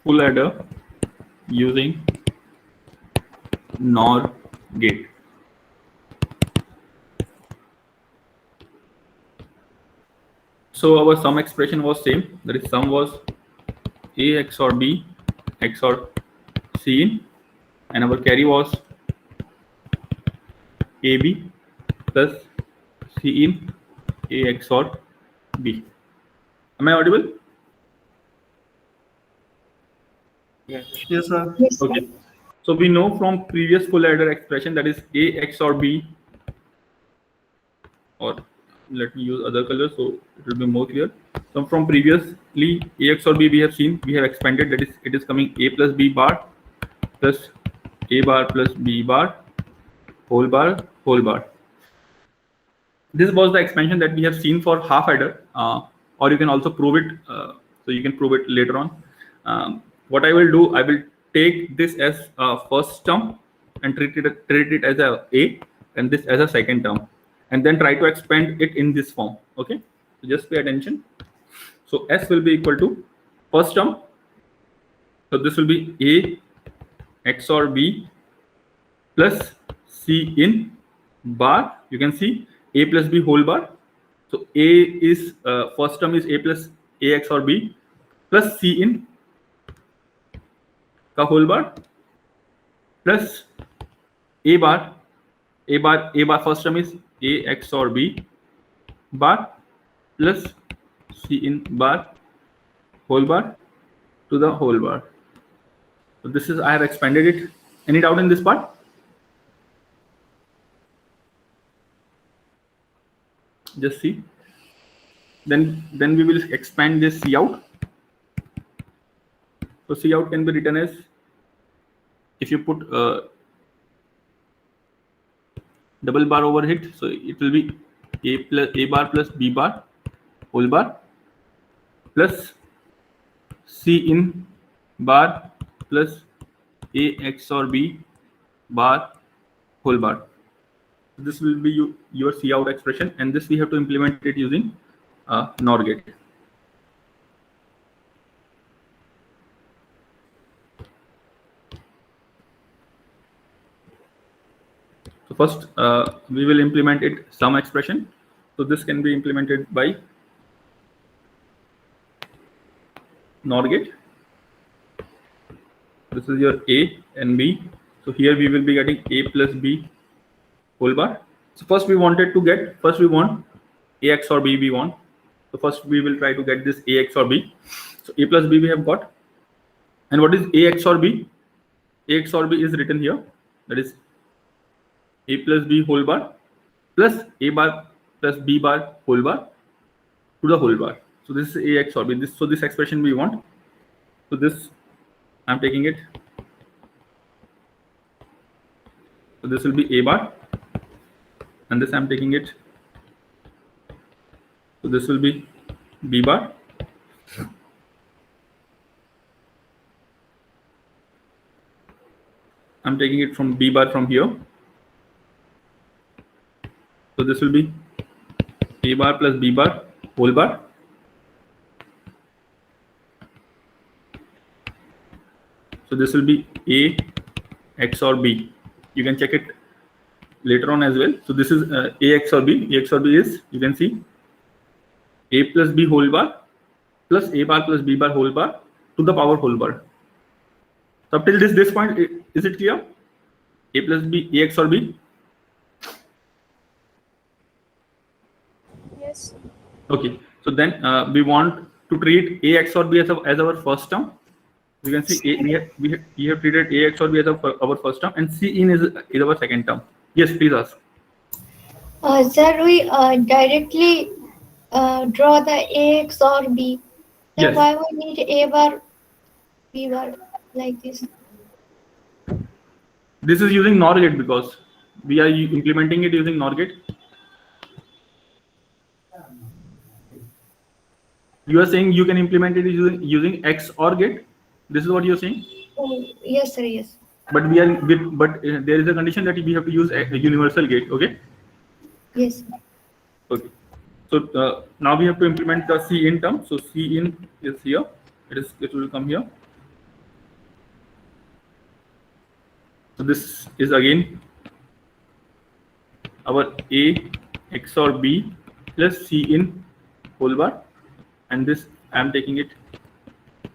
full adder using NOR gate. So our sum expression was same. That is, sum was A XOR B XOR C in, and our carry was AB plus C in A XOR B. Am I audible? Yes, sir. Yes, Okay. So we know from previous full adder expression, that is A XOR B, or let me use other color so it will be more clear. So from previously A XOR B we have seen, we have expanded, that is it is coming A plus B bar plus A bar plus B bar whole bar whole bar. This was the expansion that we have seen for half adder, or you can also prove it. So you can prove it later on. What I will do, I will take this as a first term and treat it as a, and this as a second term, and then try to expand it in this form. Okay, so just pay attention. So S will be equal to first term. So this will be A XOR B plus C in bar. You can see A plus B whole bar. So A is first term is A plus A XOR B plus C in का whole bar plus A bar first term is A XOR B bar plus C in bar whole bar to the whole bar. So this is, I have expanded it. Any doubt in this part? Just see. Then we will expand this C out. So C out can be written as, if you put double bar over it, so it will be A bar plus B bar whole bar plus C in bar plus A XOR B bar whole bar. This will be your C out expression, and this we have to implement it using NOR gate. So first we will implement it sum expression. So this can be implemented by NOR gate. This is your A and B. So here we will be getting A plus B whole bar. So first we want A XOR B we want. So first we will try to get this A XOR B. So A plus B we have got. And what is A XOR B? A XOR B is written here. That is A plus B whole bar plus A bar plus B bar whole bar to the whole bar. So this is A XOR B. So this expression we want. So this I'm taking it. So this will be A bar, and this I'm taking it. So this will be B bar. I'm taking it from B bar from here. So this will be A bar plus B bar whole bar. So this will be A XOR B. You can check it later on as well. So this is A XOR B. A XOR B is, you can see, A plus B whole bar plus A bar plus B bar whole bar to the power whole bar. So up till this point, is it clear? A plus B, A XOR B? Yes. Okay. So then we want to treat A XOR B as our first term. You can see we have treated A XOR B as our first term, and C in is our second term. Yes, please ask. Sir, we directly draw the A XOR B. Then Yes. why we need A bar, B bar like this? This is using NOR gate because we are implementing it using NOR gate. You are saying you can implement it using XOR gate. This is what you are saying. Oh, yes, sir. Yes. But there is a condition that we have to use a universal gate. Okay. Yes. Okay. So now we have to implement the C in term. So C in is here. It will come here. So this is again our A XOR B plus C in whole bar, and this I am taking it.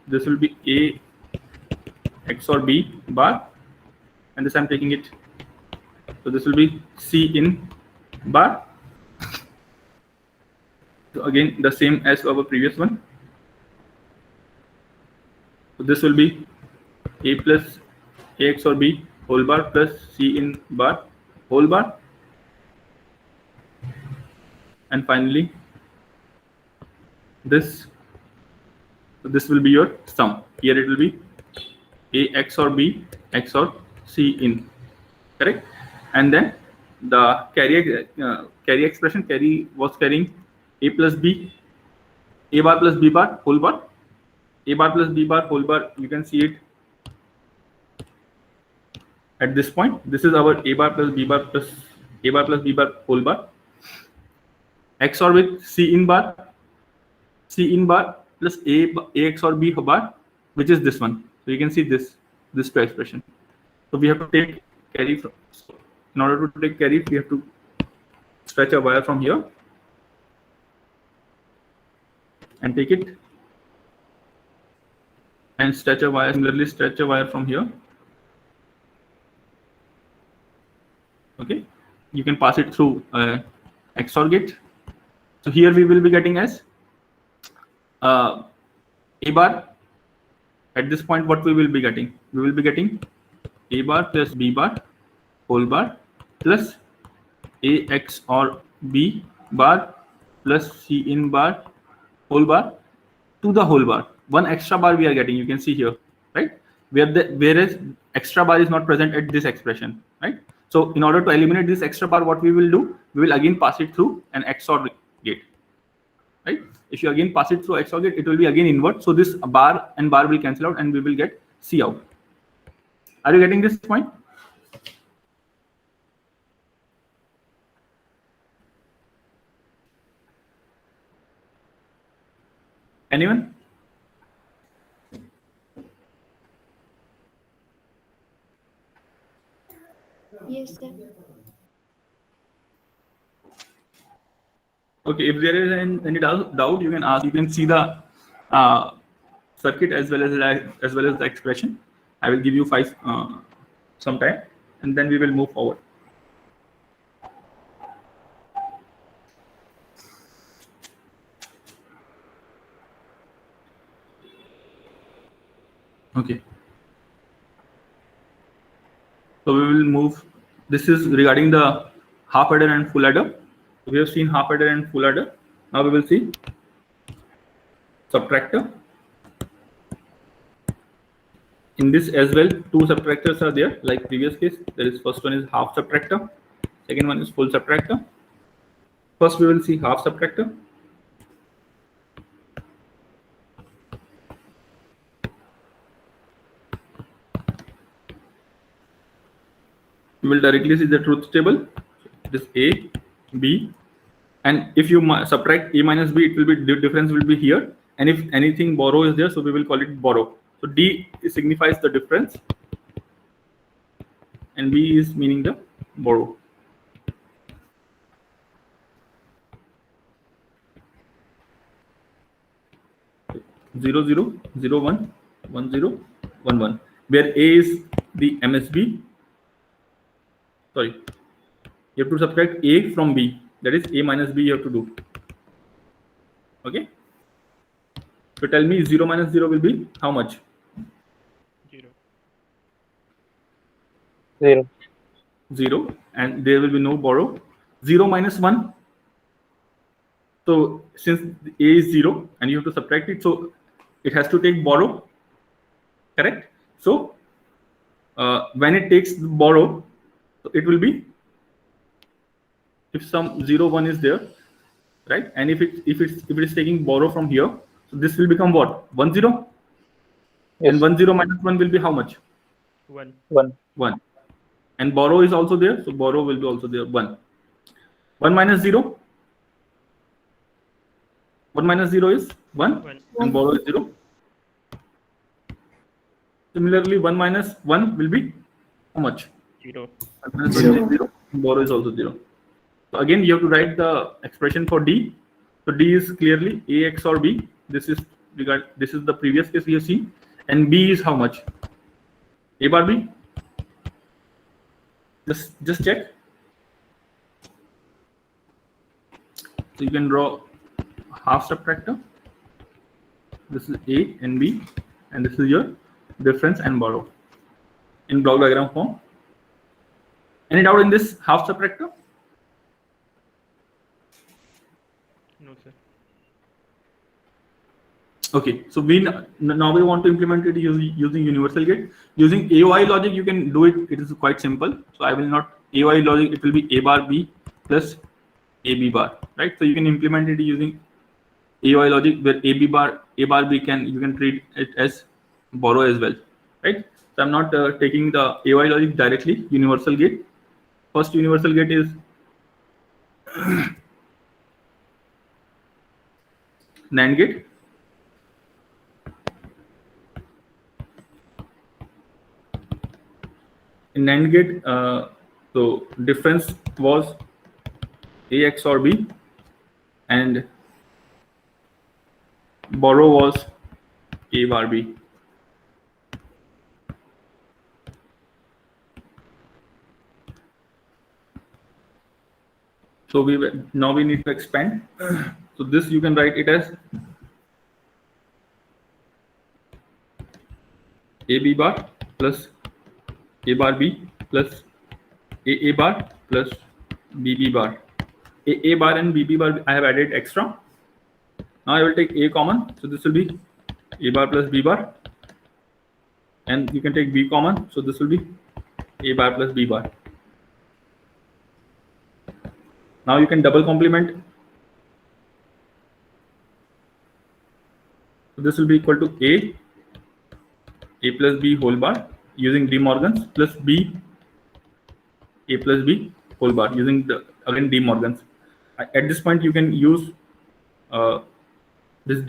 This will be A XOR B bar, and this I am taking it. So this will be C in bar. So again the same as our previous one. So this will be A plus A XOR B whole bar plus C in bar whole bar, and finally this. So this will be your sum. Here it will be A XOR B XOR C in, correct? And then the carry expression, carry was carrying A plus B, A bar plus B bar whole bar, A bar plus B bar whole bar. You can see it at this point. This is our A bar plus B bar plus A bar plus B bar whole bar, XOR with C in bar plus A XOR B bar, which is this one. So you can see this two expression. So we have to take carry from. So in order to take carry, we have to stretch a wire from here and take it, and stretch a wire. Similarly, stretch a wire from here. Okay, you can pass it through XOR gate. So here we will be getting as A bar. At this point, what we will be getting? We will be getting A bar plus B bar whole bar plus A XOR B bar plus C in bar whole bar to the whole bar. One extra bar we are getting. You can see here, right? Whereas extra bar is not present at this expression, right? So in order to eliminate this extra bar, what we will do? We will again pass it through an XOR gate, right? If you again pass it through XOR gate, it will be again invert. So this bar and bar will cancel out, and we will get C out. Are you getting this point? Anyone? Yes, sir. Okay, if there is any doubt, you can ask. You can see the circuit as well as the expression. I will give you 5 some time, and then we will move forward. Okay. So we will move. This is regarding the half adder and full adder. We have seen half adder and full adder. Now we will see subtractor. In this as well, 2 subtractors are there, like previous case. There is first one is half subtractor, second one is full subtractor. First we will see half subtractor. You will directly see the truth table. It is A, B, and if you subtract A minus B, it will be the difference will be here. And if anything borrow is there, so we will call it borrow. So D signifies the difference, and B is meaning the borrow. Zero, 0, 0, 1, 1, 0, 1, 1. Where A is the MSB. Sorry, you have to subtract A from B. That is A minus B you have to do. Okay. So tell me 0 minus 0 will be how much? 0. 0, and there will be no borrow. 0 minus 1. So since A is 0 and you have to subtract it, so it has to take borrow, correct? So when it takes the borrow, it will be, if some 0 1 is there, right? And if it is taking borrow from here, so this will become what? 1 0. Yes. And 1 0 minus 1 will be how much? 1. 1. And borrow is also there, so borrow will be also there. 1. 1 minus 0. 1 minus 0 is 1, and borrow is 0. Similarly, 1 minus 1 will be how much? 0. Zero. Borrow is also 0. So again, you have to write the expression for D. So D is clearly A XOR B. This is the previous case we have seen, and B is how much? A bar B. Just check. So you can draw half subtractor. This is A and B, and this is your difference and borrow in block diagram form. Any doubt in this half subtractor? No, sir. Okay, so now we want to implement it using universal gate. Using AOI logic, you can do it. It is quite simple. So I will not AOI logic. It will be A bar B plus AB bar, right? So you can implement it using AOI logic, where A bar B you can treat it as borrow as well, right? So I'm not taking the AOI logic directly. Universal gate. First universal gate is NAND gate. In NAND gate, so difference was A XOR B, and borrow was A bar B. So now we need to expand. So this you can write it as AB bar plus A bar B plus A bar plus BB bar. A bar and BB bar I have added extra. Now I will take A common. So this will be A bar plus B bar. And you can take B common. So this will be A bar plus B bar. Now you can double complement. So this will be equal to A plus B whole bar using De Morgan's plus B, A plus B whole bar using again De Morgan's. At this point, you can use this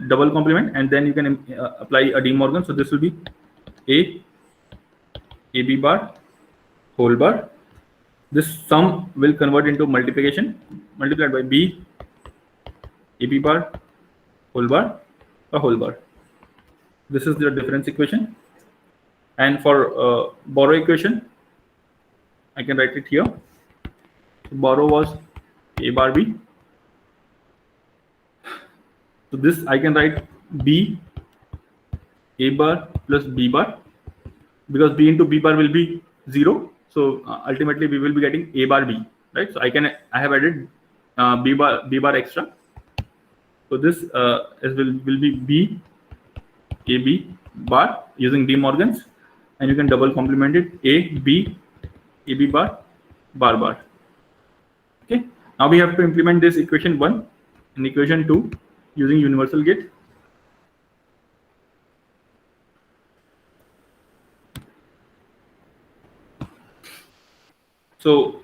double complement, and then you can apply a De Morgan. So this will be AB bar whole bar. This sum will convert into multiplication, multiplied by B, AB bar whole bar, a whole bar. This is the difference equation. And for borrow equation, I can write it here. So borrow was A bar B. So this I can write B A bar plus B bar, because B into B bar will be 0. So ultimately we will be getting A bar B, right? So I have added B bar extra. So this will be B AB bar using De Morgan's, and you can double complement it A B AB bar bar bar. Okay. Now we have to implement this equation 1 and equation 2 using universal gate. So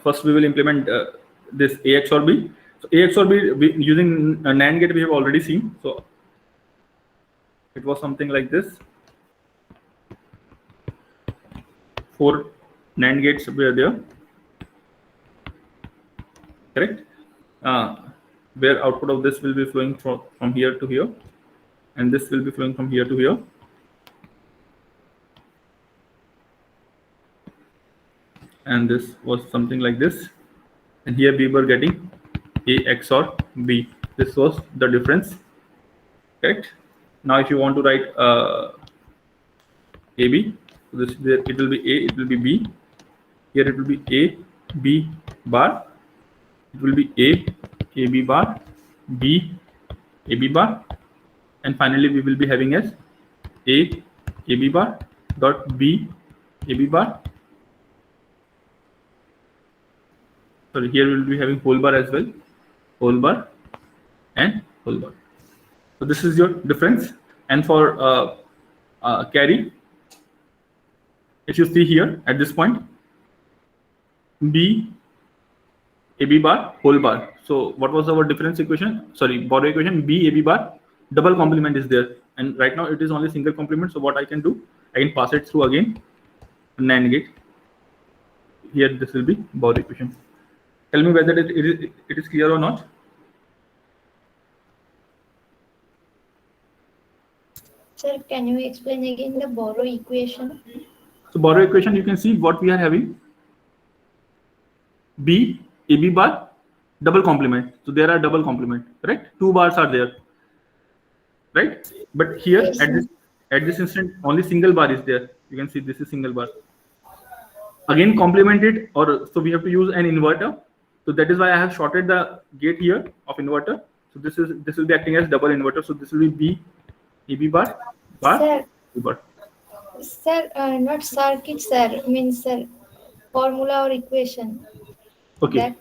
first we will implement this A XOR B. So A XOR B using a NAND gate we have already seen. So it was something like this. 4 NAND gates were there, correct? Where output of this will be flowing from here to here, and this will be flowing from here to here. And this was something like this, and here we were getting A XOR B. This was the difference, correct? Now if you want to write AB, so this there it will be A, it will be B. Here it will be A B bar. It will be A AB bar, B AB bar, and finally we will be having as A AB bar dot B AB bar. Sorry, here we will be having whole bar as well, whole bar and whole bar. So this is your difference. And for carry, if you see here at this point, B AB bar whole bar. So what was our difference equation? Sorry, borrow equation. B AB bar double complement is there, and right now it is only single complement. So what I can do, I can pass it through again NAND gate. here this will be Bohr equation. Tell me whether it is clear or not. Sir, can you explain again the borrow equation? So Bohr equation, you can see what we are having. B, AB bar, double complement. So there are double complement, correct? Two bars are there, right? But here Yes, at this instant, only single bar is there. You can see this is single bar. Again, complement it, or so we have to use an inverter. So that is why I have shorted the gate here of inverter. So this will be acting as double inverter. So this will be B, AB bar, Sir. B bar. Sir, not circuit, sir. Means, sir, formula or equation. Okay. That,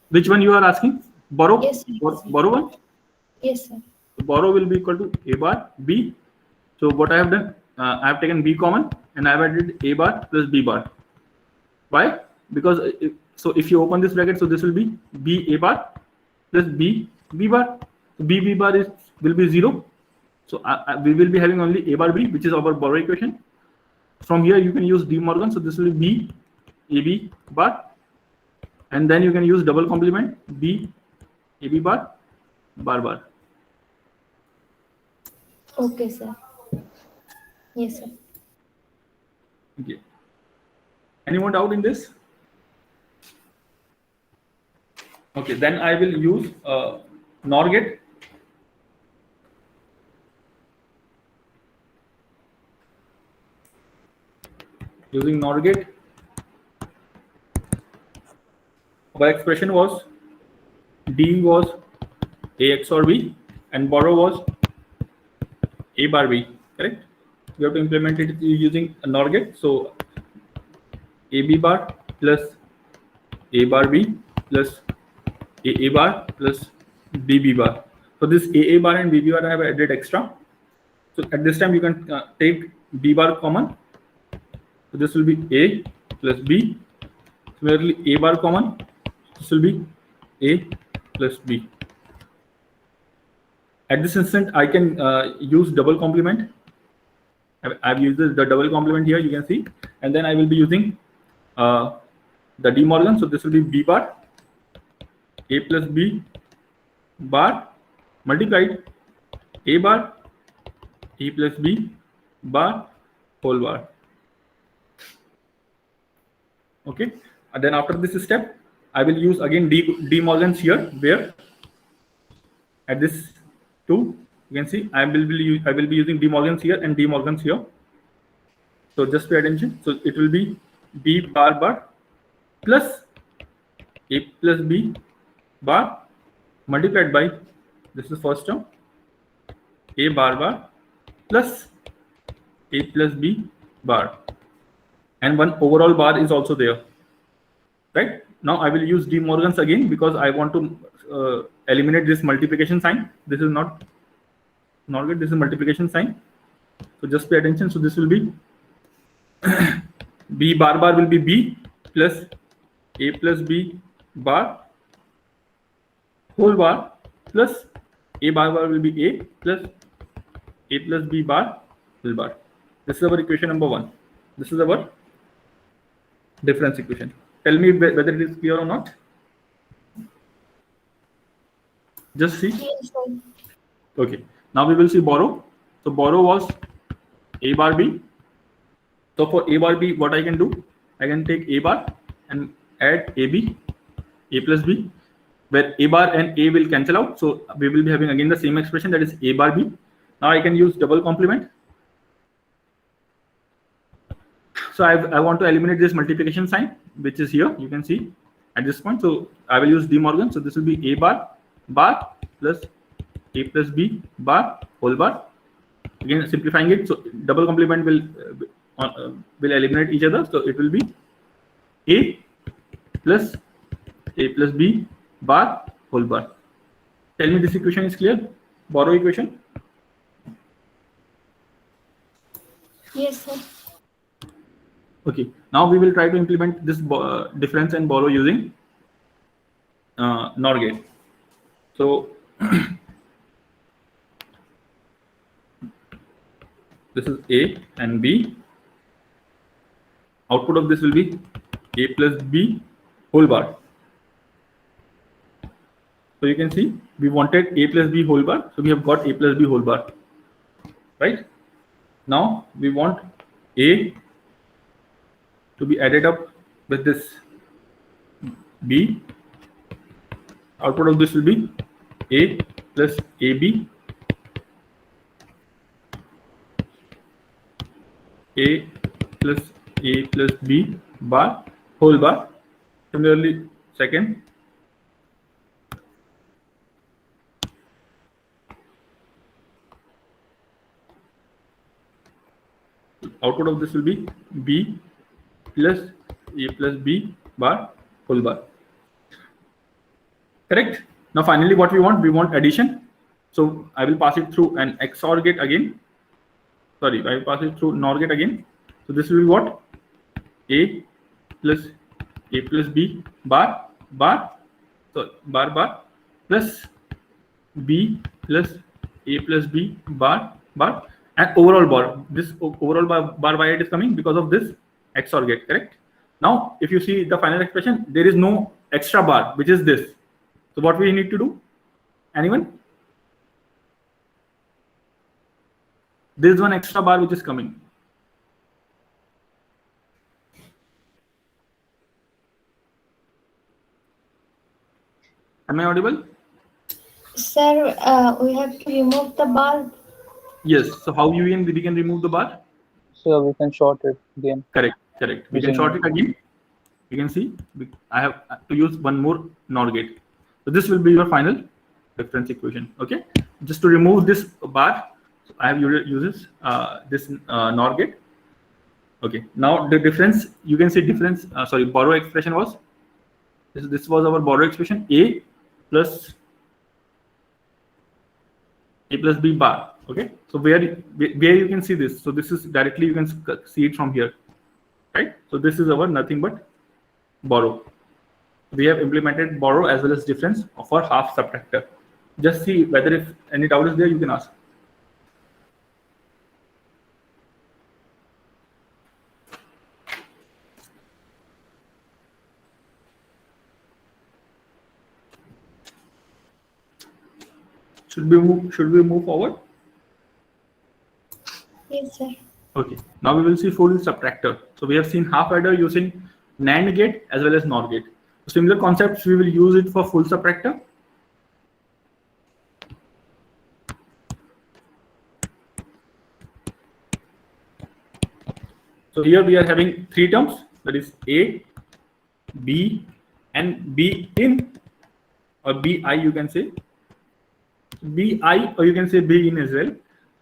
Which one you are asking? Borrow? Yes, sir. Borrow one? yes, sir. So borrow will be equal to A bar B. So what I have done, I have taken B common and I have added A bar plus B bar. Why? Because if you open this bracket, so this will be B A bar plus B bar. So B bar will be 0. So we will be having only A bar B, which is our borrow equation. From here you can use De Morgan. So this will be B AB bar, and then you can use double complement B AB bar bar. Okay, sir. Yes, sir. Okay. Any more doubt in this? Okay, then I will use NOR gate. Using NOR gate, our expression was D was A XOR B and borrow was A bar B, correct? We have to implement it using a NOR gate. So AB bar plus A bar B plus A bar plus BB bar. So this A bar and BB bar I have added extra. So at this time you can take B bar common. So this will be A plus B. Similarly, A bar common. This will be A plus B. At this instant, I can use double complement. I've used the double complement here, you can see. And then I will be using the De Morgan. So this will be B bar, A plus B bar multiplied A bar, A plus B bar whole bar. Okay. And then after this step, I will use again De Morgan's here, where at this 2, you can see I will be using De Morgan's here and De Morgan's here. So just pay attention. So it will be B bar plus A plus B bar multiplied by, this is first term, A bar plus A plus B bar, and one overall bar is also there, right? Now I will use De Morgan's again because I want to eliminate this multiplication sign. This is not good, this is multiplication sign. So just pay attention. So this will be B bar will be B plus A plus B bar whole bar plus A bar will be A plus B bar whole bar. This is our equation number 1. This is our difference equation. Tell me whether it is clear or not. Just see. Yes, sir. Okay. Now we will see borrow. So borrow was A bar B. So for A bar B, what I can do? I can take A bar and add AB, A plus B, where A bar and A will cancel out. So we will be having again the same expression, that is A bar B. Now I can use double complement. So I want to eliminate this multiplication sign, which is here, you can see at this point. So I will use De Morgan. So this will be A bar plus A plus B bar whole bar. Again simplifying it. So double complement will eliminate each other. So it will be A plus B bar whole bar. Tell me this equation is clear? Borrow equation. Yes, sir. Okay, now we will try to implement this difference and borrow using NOR gate. So this is A and B. Output of this will be A plus B whole bar. So you can see we wanted A plus B whole bar, so we have got A plus B whole bar, right? Now we want A to be added up with this B. Output of this will be A plus AB, A plus B bar whole bar. Similarly, second, output of this will be B plus A plus B bar whole bar. Correct? Now finally what we want addition. So I will pass it through an XOR gate again. Sorry, I will pass it through NOR gate again. So this will be what? A plus B bar plus B plus A plus B bar and overall bar. This overall bar why it is coming? Because of this XOR gate, correct? Now if you see the final expression, there is no extra bar, which is this. So what we need to do? Anyone? There is one extra bar which is coming. Am I audible? Sir, we have to remove the bar. Yes. So how we can remove the bar? So we can short it again. Correct. We can short it again. You can see I have to use one more NOR gate. So this will be your final difference equation. Okay. Just to remove this bar, so I have uses this NOR gate. Okay. Now the difference, you can see difference. Borrow expression was this was our borrow expression, A plus B bar. Okay. So where you can see this. So this is directly you can see it from here, right? So this is our nothing but borrow. We have implemented borrow as well as difference of our half subtractor. Just see whether if any doubt is there, you can ask. Should we move forward? Yes, sir. Okay. Now we will see full subtractor. So we have seen half adder using NAND gate as well as NOR gate. Similar concepts we will use it for full subtractor. So here we are having three terms, that is A, B, and B in, or BI you can say. BI, or you can say B in as well,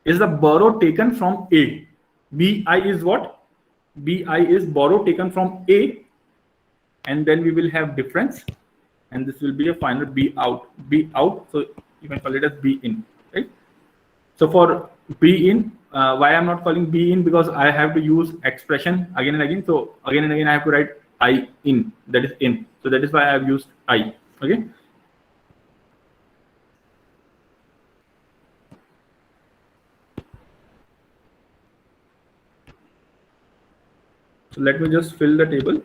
is the borrow taken from A. BI is what? BI is borrow taken from A, and then we will have difference, and this will be a final B out. So you can call it as B in, right? So for B in, why I'm not calling B in? Because I have to use expression again and again. So again and again I have to write I in, that is in. So that is why I have used I. Okay. So let me just fill the table.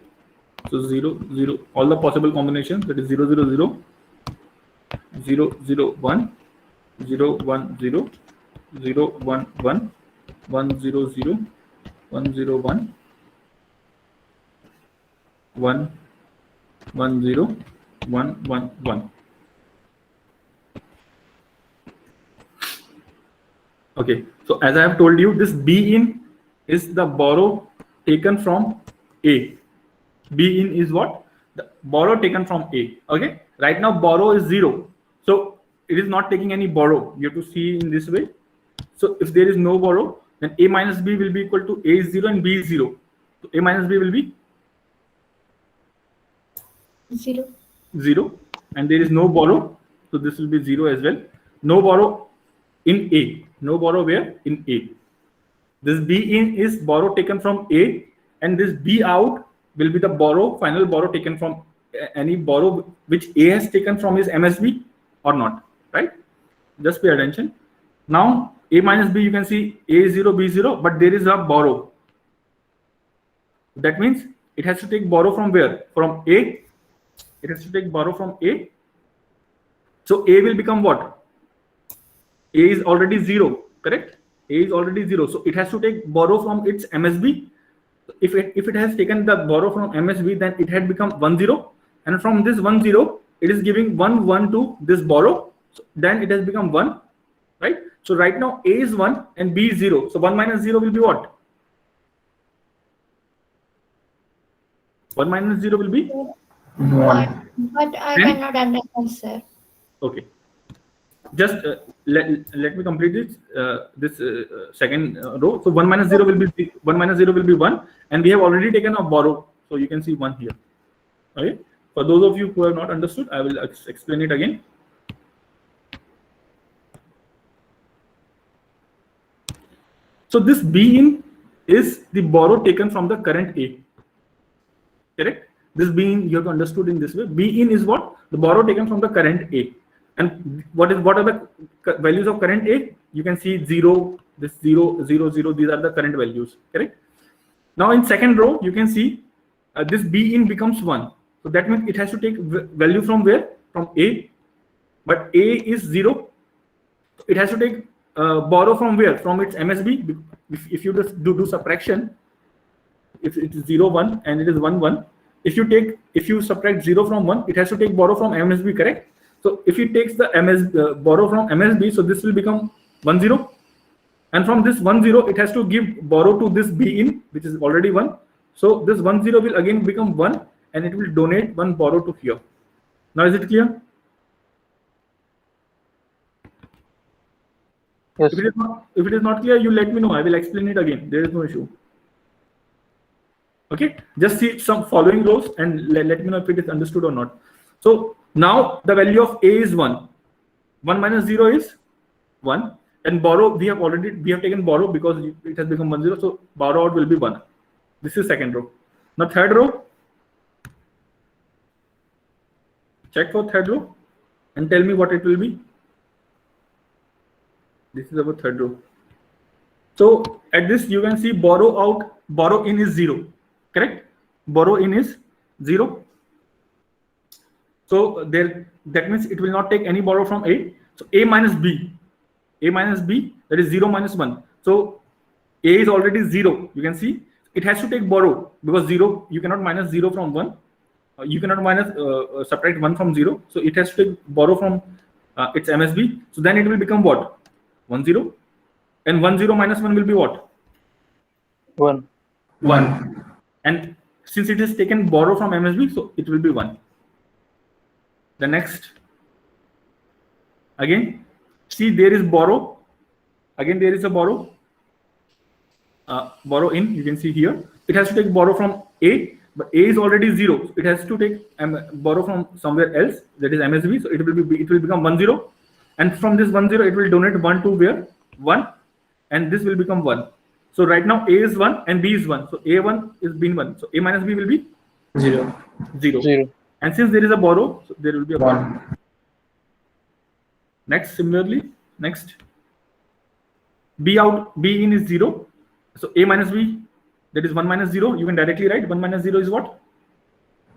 So 0, 0, all the possible combinations, that is 0, 0, 0, 0, 0, 1, 0, 1, 0, 0, 1, 1, 1, 0, 0, 1, 0, 1, 1, 1, 0, 1, 1, 1. Okay, so as I have told you, this B in is the borrow taken from A. B in is what? The borrow taken from A. Okay, right now borrow is 0. So it is not taking any borrow. You have to see in this way. So if there is no borrow, then A minus B will be equal to A is 0 and B is 0. So A minus B will be 0. 0. And there is no borrow. So this will be 0 as well. No borrow in A. No borrow where? In A. This B in is borrow taken from A, and this B out will be the borrow, final borrow taken from any borrow which A has taken from his MSB or not, right? Just pay attention. Now A minus B, you can see A is 0, B is 0, but there is a borrow. That means it has to take borrow from where? From A. It has to take borrow from A. So A will become what? A is already 0, correct? A is already 0. So it has to take borrow from its MSB. If it has taken the borrow from MSB, then it had become 1 0. And from this 1 0, it is giving 1 1 to this borrow. So then it has become 1, right? So right now A is 1 and B is 0. So 1 minus 0 will be what? 1 minus 0 will be? But I Hmm? cannot understand, sir. Okay. Just let me complete this second row. So 1 minus 0 will be 1, and we have already taken a borrow. So you can see 1 here. Okay. For those of you who have not understood, I will explain it again. So this B in is the borrow taken from the current A. Correct? This B in you have understood in this way. B in is what? The borrow taken from the current A. And what are the values of current A? You can see 0, this 0, 0, 0. These are the current values. Correct? Now in second row, you can see this B in becomes 1. So that means it has to take value from where? From A. But A is 0. It has to take borrow from where? From its MSB. If you just do subtraction, if it is 0, 1 and it is 1, 1. If you subtract 0 from 1, it has to take borrow from MSB, correct? So if it takes the borrow from MSB, so this will become 1 0. And from this 1 0, it has to give borrow to this B in, which is already 1. So this 1 0 will again become 1, and it will donate 1 borrow to here. Now is it clear? Yes. If it is not clear, you let me know. I will explain it again. There is no issue. Okay, just see some following rows and let me know if it is understood or not. So now the value of A is 1. 1 minus 0 is 1. And borrow, we have taken borrow because it has become 1 0. So borrow out will be 1. This is second row. Now third row. Check for third row and tell me what it will be. This is our third row. So at this you can see borrow out, borrow in is 0. Correct? Borrow in is 0. So that means it will not take any borrow from A. So A minus B. A minus B, that is 0 minus 1. So A is already 0. You can see it has to take borrow because 0, you cannot minus 0 from 1. You cannot minus subtract 1 from 0. So it has to take borrow from its MSB. So then it will become what? 1 0. And 1 0 minus 1 will be what? 1. 1. And since it is taken borrow from MSB, so it will be 1. The next, again, see there is borrow. Again, there is a borrow. Borrow in, you can see here. It has to take borrow from A, but A is already 0. It has to take borrow from somewhere else, that is MSB. So it will become 1 0. And from this 1 0, it will donate 1 to where? 1. And this will become 1. So right now A is 1 and B is 1. So A1 is being 1. So A minus B will be 0. 0. And since there is a borrow, so there will be a 1. Next, similarly, next. B out, B in is 0. So A minus B, that is 1 minus 0. You can directly write 1 minus 0 is what?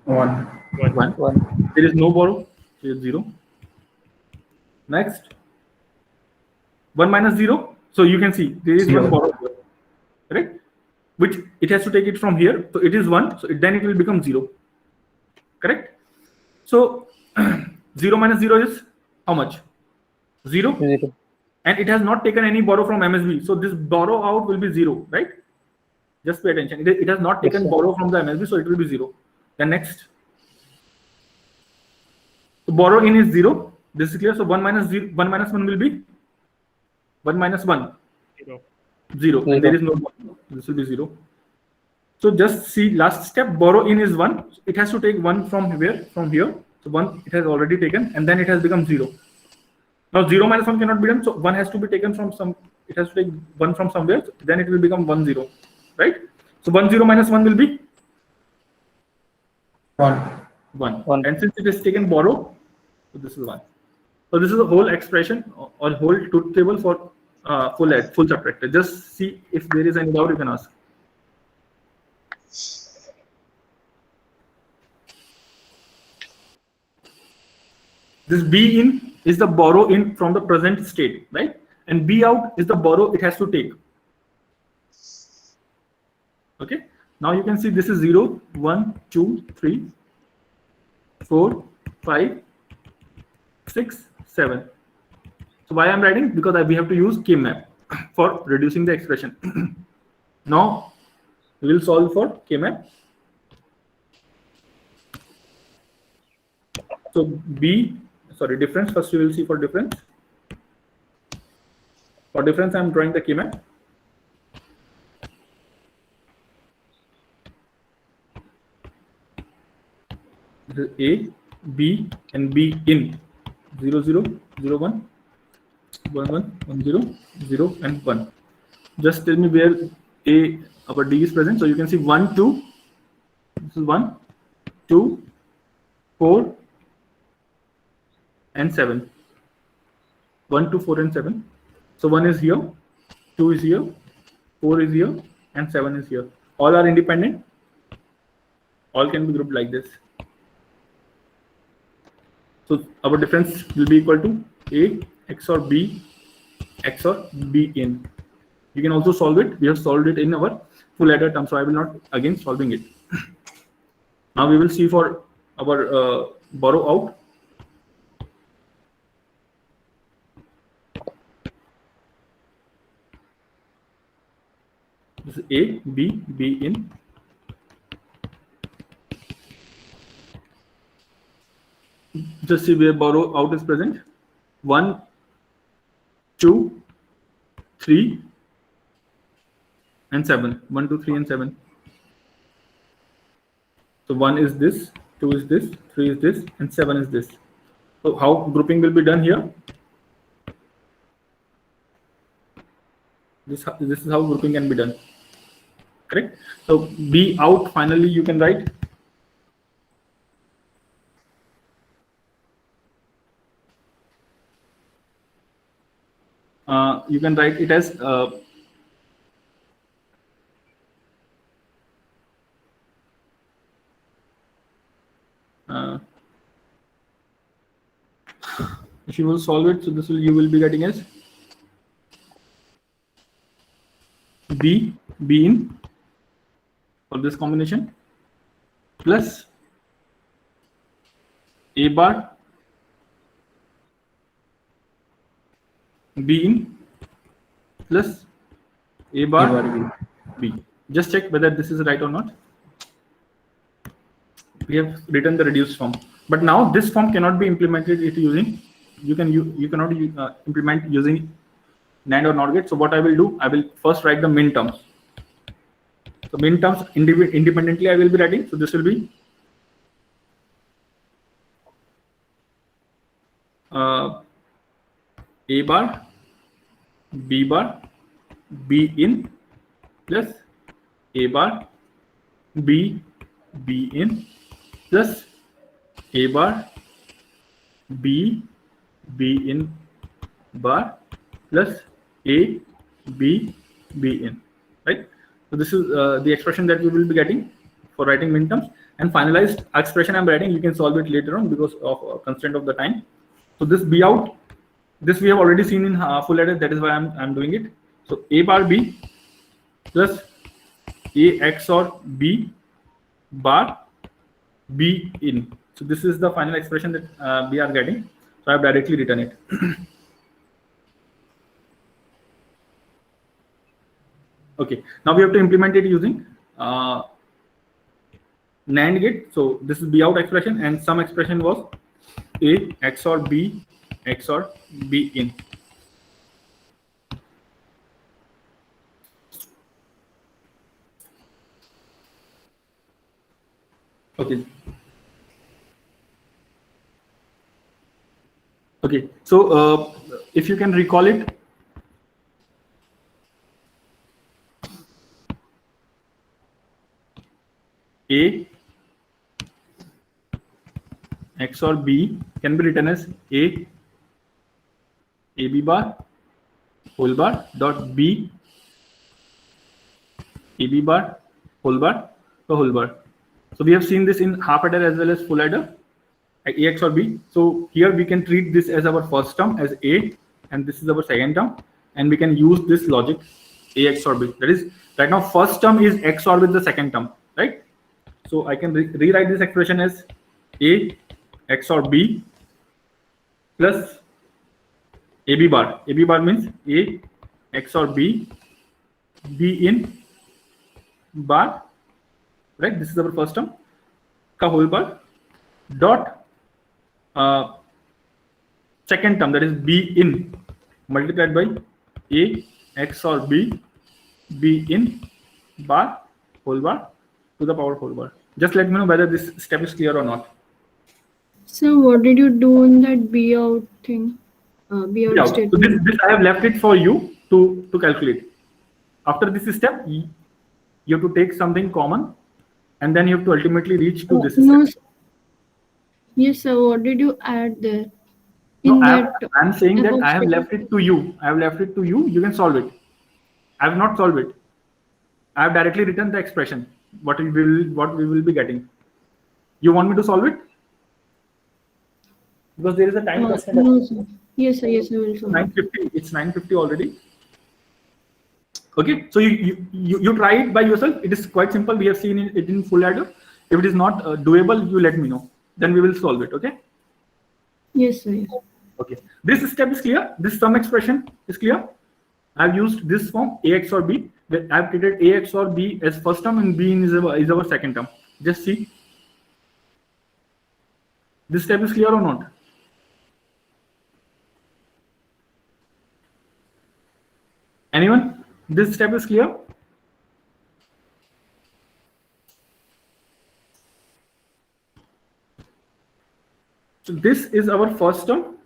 1. 1. There is no borrow, so it's 0. Next. 1 minus 0. So you can see there is 0. 1 borrow here. Correct? Which it has to take it from here. So it is 1. So then it will become 0. Correct? So 0 minus 0 is how much? 0. 0. And it has not taken any borrow from MSB. So this borrow out will be 0, right? Just pay attention. It has not taken Yes, sir. borrow from the MSB, so it will be 0. Then next. So borrow in is 0. This is clear. So 1 minus 0, 1 minus 1 will be 1 minus 1. 0. 0. And there is no borrow. This will be 0. So just see last step. Borrow in is 1. It has to take 1 from where? From here. So 1 it has already taken, and then it has become 0. Now 0 minus 1 cannot be done. So 1 has to be taken from some. It has to take 1 from somewhere. Then it will become 1 0. Right? So 1 0 minus 1 will be 1. 1. And since it is taken borrow, so this is 1. So this is the whole expression or whole truth table for full subtractor. Just see if there is any doubt, you can ask. This B in is the borrow in from the present state, right? And B out is the borrow it has to take. Okay. Now you can see this is 0, 1, 2, 3, 4, 5, 6, 7. So why I'm writing? Because we have to use K-map for reducing the expression. Now we will solve for K-map. So difference. First we will see for difference. For difference, I'm drawing the K-map. This is A, B, and B in 0, 0, 0, 1, 1, 1, 1, 0, 0, and 1. Just tell me where our D is present. So you can see 1, 2. This is 1, 2, 4, and 7. 1, 2, 4, and 7. So 1 is here, 2 is here, 4 is here, and 7 is here. All are independent. All can be grouped like this. So our difference will be equal to A XOR B XOR B in. You can also solve it. We have solved it in our full adder term, so I will not again solving it. Now we will see for our borrow out. This is A, B, B in. Just see where borrow out is present. 1, 2, 3, and 7. 1, 2, 3, and 7. So 1 is this, 2 is this, 3 is this, and 7 is this. So how grouping will be done here? This is how grouping can be done. Correct? So B out, finally you can write it as if you will solve it, so this will you will be getting as B in for this combination plus A bar B in plus A bar B. Just check whether this is right or not. We have written the reduced form, but now this form cannot be implemented using. You cannot implement using NAND or NOR gate. So what I will do, I will first write the min terms. So min terms independently I will be writing. So this will be A bar B in plus A bar B in plus A bar B in bar plus A B in, right? So this is the expression that we will be getting for writing min terms, and finalized expression I'm writing. You can solve it later on because of constraint of the time. So this B out, this we have already seen in full adder. That is why I'm doing it. So A bar B plus A XOR B bar B in. So this is the final expression that we are getting. So I've directly written it. Okay, now we have to implement it using NAND gate. So this is B out expression, and some expression was A XOR B XOR B in. Okay, so if you can recall it, A XOR B can be written as A AB bar whole bar dot B AB bar whole bar to whole bar. So we have seen this in half adder as well as full adder, ax or b. So here we can treat this as our first term as a, and this is our second term, and we can use this logic ax or b. That is, right now first term is XOR with the second term, right? So I can rewrite this expression as a XOR b plus ab bar. Ab bar means a XOR b, b in bar, right? This is our first term ka whole bar dot second term, that is b in, multiplied by a XOR b, b in bar whole bar to the power whole bar. Just let me know whether this step is clear or not. So what did you do in that B out thing? B out Yeah, so statement. this I have left it for you to calculate. After this step, you have to take something common, and then you have to ultimately reach to this No, step. yes, sir. What did you add there? No, In that I'm saying that above I have statement. left it to you. I have left it to you. You can solve it. I have not solved it. I have directly written the expression. What we will be getting. You want me to solve it? Because there is a time constraint. No, sir. Yes, sir. Yes, I will solve. 9:50. It's 9:50 already. Okay, so you try it by yourself. It is quite simple. We have seen it in full adder. If it is not doable, you let me know. Then we will solve it. Okay. Yes, sir. Yes. Okay. This step is clear. This sum expression is clear. I've used this form ax or b. I've treated ax or b as first term and b is our second term. Just see. This step is clear or not? Anyone? This step is clear? So this is our first term.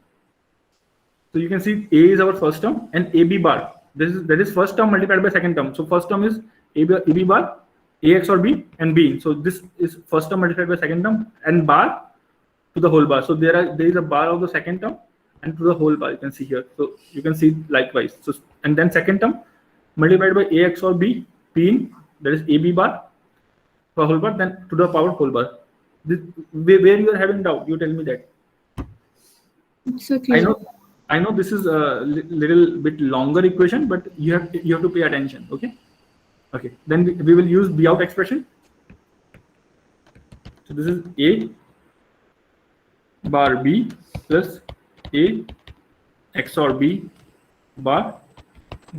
So you can see a is our first term and ab bar. That is first term multiplied by second term. So first term is ab bar, ax or b, and b. So this is first term multiplied by second term and bar to the whole bar. So there is a bar of the second term and to the whole bar. You can see here. So you can see likewise. So and then second term multiplied by ax or b, p in, that is ab bar to the whole bar, then to the power whole bar. Where you are having doubt, you tell me that. It's so clear. I know this is a little bit longer equation, but you have to pay attention. Okay. Okay. Then we will use b out expression. So this is a bar b plus a XOR b bar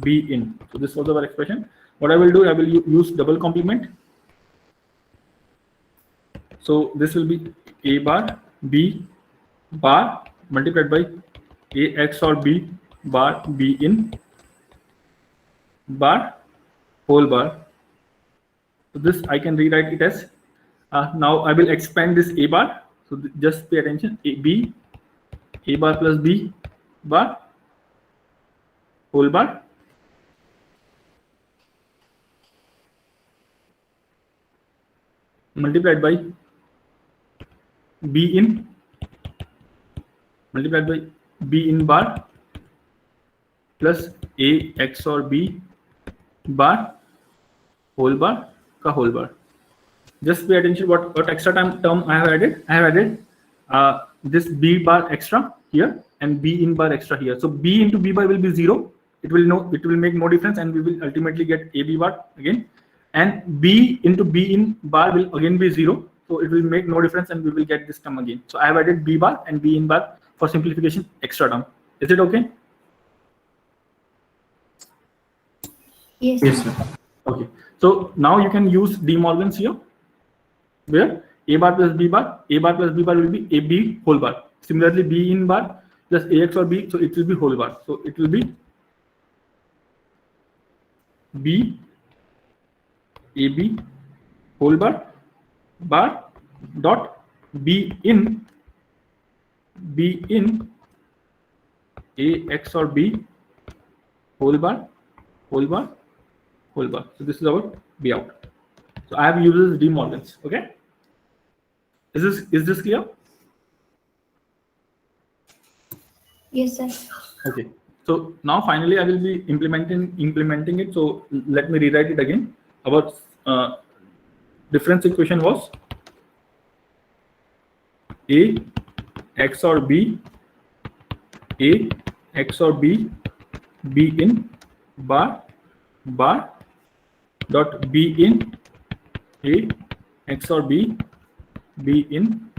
b in. So this was our expression. What I will do, I will use double complement. So this will be a bar b bar multiplied by a XOR b bar b in bar whole bar. So this I can rewrite it as now I will expand this a bar. So just pay attention. A bar plus b bar whole bar multiplied by b in multiplied by b in bar plus a XOR b bar whole bar ka whole bar. Just pay attention what extra term I have added. I have added this b bar extra here and b in bar extra here. So b into b bar will be 0. It will make no difference, and we will ultimately get a b bar again. And b into b in bar will again be 0. So it will make no difference, and we will get this term again. So I have added b bar and b in bar for simplification extra term. Is it okay? Yes. Yes, sir. Okay. So now you can use De Morgan's here, where a bar plus b bar will be ab whole bar. Similarly, b in bar plus ax or b, so it will be whole bar. So it will be b ab whole bar dot b in ax or b whole bar. So this is our b out. So I have used De Morgan's. Okay. Is this clear? Yes, sir. Okay. So now finally I will be implementing it. So let me rewrite it again. Our difference equation was a XOR B, A XOR B, B in bar dot B in A XOR B, B in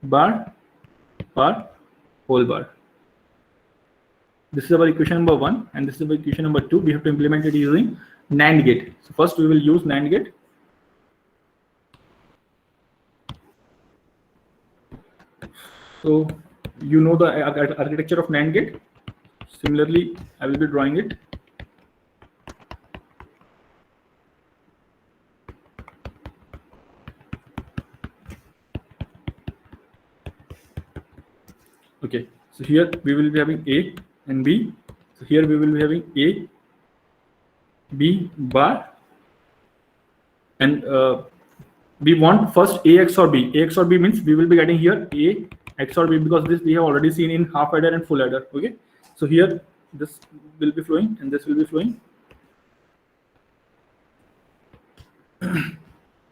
bar whole bar. This is our equation number 1, and this is our equation number 2. We have to implement it using NAND gate. So first we will use NAND gate. So you know the architecture of NAND gate. Similarly, I will be drawing it. Okay, so here we will be having A and B. So here we will be having A, B bar, and we want first A XOR B. A XOR B means we will be getting here A XOR B, because this we have already seen in half adder and full adder. Okay, so here this will be flowing and this will be flowing.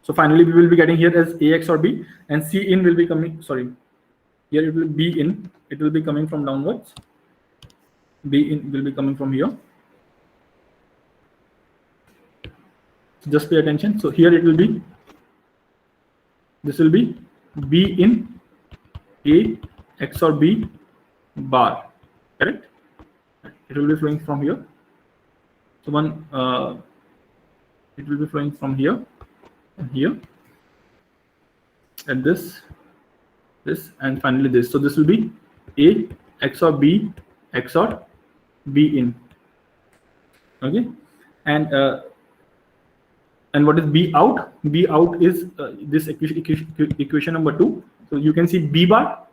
So finally we will be getting here as A XOR B, and C in will be coming, sorry, here it will be in, it will be coming from downwards. B in will be coming from here. Just pay attention. So here it will be, this will be B in A XOR B bar, correct? It will be flowing from here. So one, it will be flowing from here and here, and this, and finally this. So this will be A XOR B XOR B in. Okay, and what is B out? B out is this equation number 2. So you can see B bar,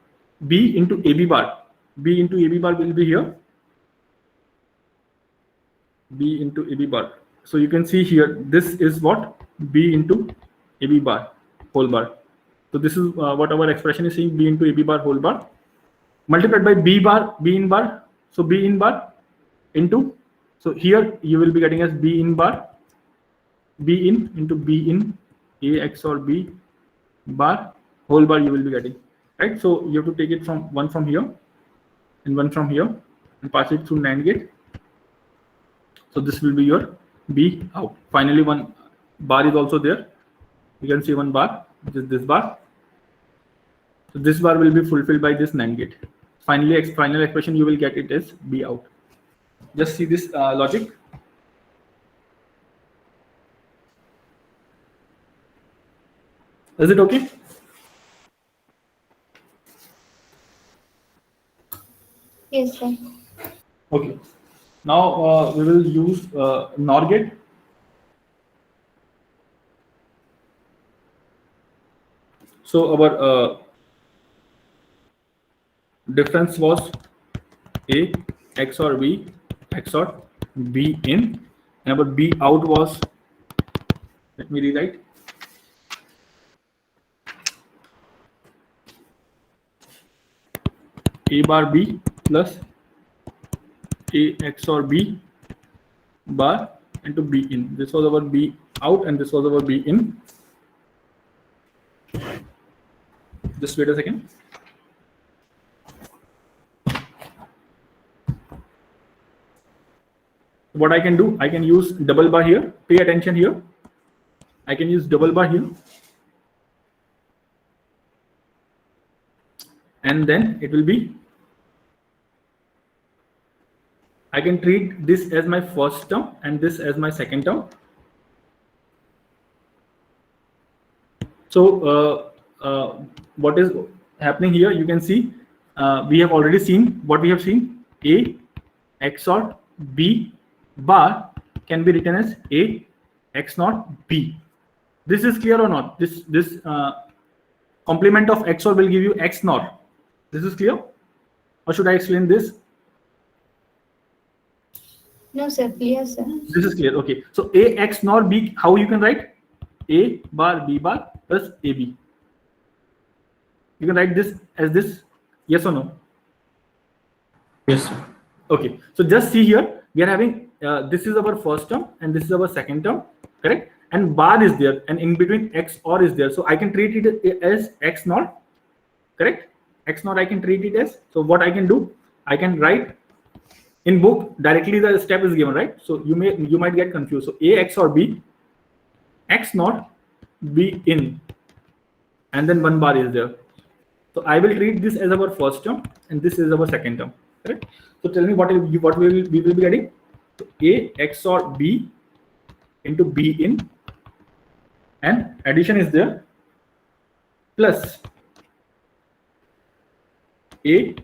B into AB bar. B into AB bar will be here. B into AB bar. So you can see here, this is what? B into AB bar, whole bar. So this is what our expression is saying, B into AB bar whole bar, multiplied by B bar, B in bar. So B in bar into, so here you will be getting as B in bar, B in into B in A XOR B bar whole bar you will be getting, right? So you have to take it from one from here and one from here and pass it through NAND gate. So this will be your B out. Finally one bar is also there. You can see one bar, which is this bar. So this bar will be fulfilled by this NAND gate. Finally, final expression you will get it as B out. Just see this logic. Is it okay? Yes, sir. Okay. Now we will use NOR gate. So our difference was A XOR B XOR B in, and our B out was, let me rewrite. A bar B plus A XOR B bar into B in. This was our B out and this was our B in. Just wait a second. What I can do, I can use double bar here. Pay attention here. I can use double bar here. And then it will be, I can treat this as my first term and this as my second term. So what is happening here, you can see we have already seen what we have seen. A XOR B bar can be written as A XOR B. This is clear or not? This complement of XOR will give you XNOR. This is clear, or should I explain this? No, sir. Clear, sir. This is clear. Okay. So A XNOR B, how you can write? A bar B bar plus AB. You can write this as this. Yes or no? Yes, sir. Okay. So just see here, we are having this is our first term and this is our second term, correct? And bar is there, and in between XOR is there. So I can treat it as XNOR, correct? x naught I can treat it as. So what I can do, I can write in book directly the step is given, right? So you might get confused. So A XOR B, x naught B in, and then 1 bar is there. So I will treat this as our first term, and this is our second term, correct? So tell me what we will be getting. So A XOR B into B in, and addition is there, plus A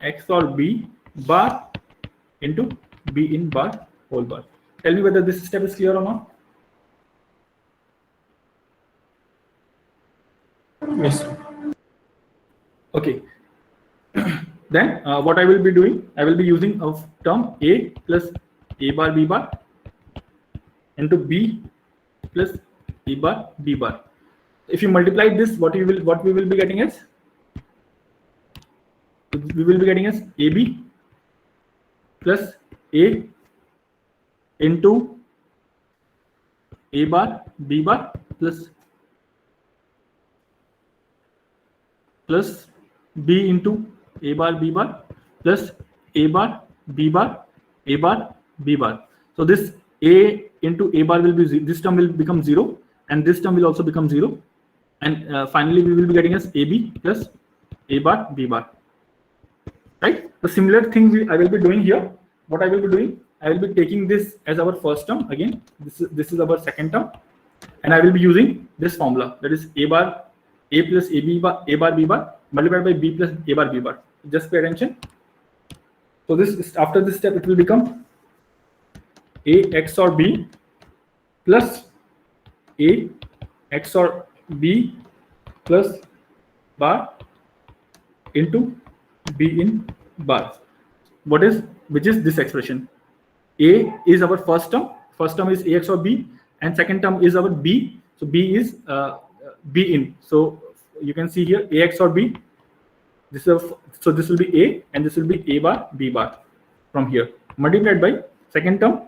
XOR B bar into B in bar whole bar. Tell me whether this step is clear or not. Yes, sir. Okay. Then what I will be doing, I will be using a term A plus A bar B bar into B plus A bar B bar. If you multiply this, what we will be getting is, we will be getting as AB plus A into A bar B bar plus B into A bar B bar plus A bar B bar A bar B bar. So this A into A bar will be, this term will become 0, and this term will also become 0, and finally we will be getting as AB plus A bar B bar, right? The similar thing I will be doing here. What I will be doing, I will be taking this as our first term again. This is our second term, and I will be using this formula, that is A bar A plus AB bar A bar B bar multiplied by B plus A bar B bar. Just pay attention. So this is, after this step, it will become A XOR B plus A XOR B plus bar into B in bar. Which is this expression. A is our first term. First term is A XOR B, and second term is our B. So B is B in. So you can see here A XOR B. So this will be A, and this will be A bar B bar from here, multiplied by second term.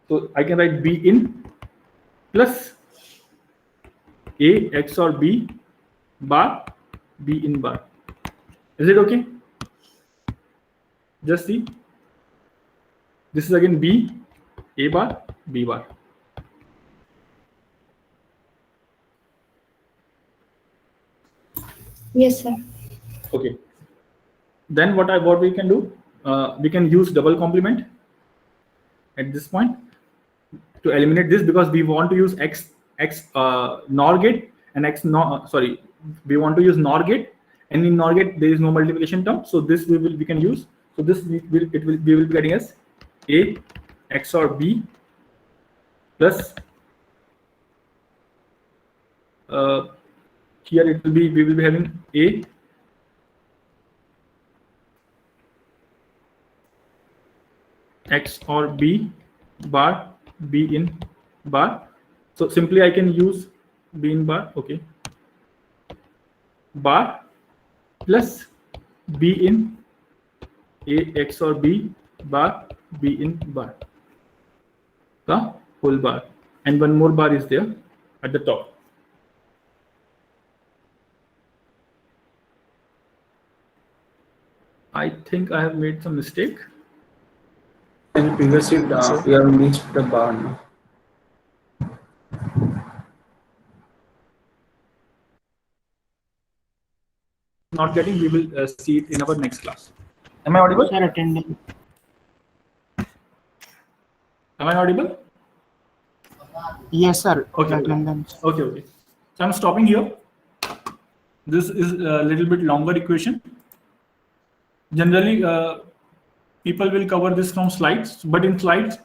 So I can write B in plus A XOR B bar B in bar. Is it okay? Just see. This is again B A bar B bar. Yes, sir. Okay. Then what we can do, we can use double complement at this point to eliminate this, because we want to use x NOR gate and we want to use NOR gate, and in NOR gate there is no multiplication term. So this we can use. So this we will be getting as A XOR B plus here it will be, we will be having A XOR B bar B in bar. So simply I can use B in bar, okay, bar plus B in A XOR B bar B in bar, the whole bar, and one more bar is there at the top. I think I have made some mistake. In previous sheet, we have missed the bar now. Not getting, we will see it in our next class. Am I audible? Sir, attending. Am I audible? Yes, sir. Okay. Attendance. Okay. So I'm stopping here. This is a little bit longer equation. Generally, people will cover this from slides, but in slides,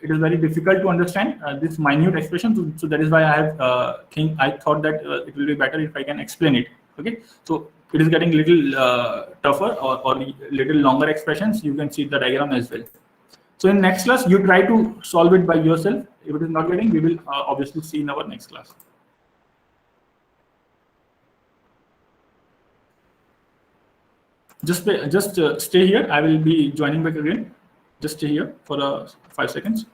it is very difficult to understand this minute expression. So that is why I have I thought that it will be better if I can explain it. Okay, so it is getting little tougher or little longer expressions. You can see the diagram as well. So in next class, you try to solve it by yourself. If it is not getting, we will obviously see in our next class. Just stay here. I will be joining back again. Just stay here for 5 seconds.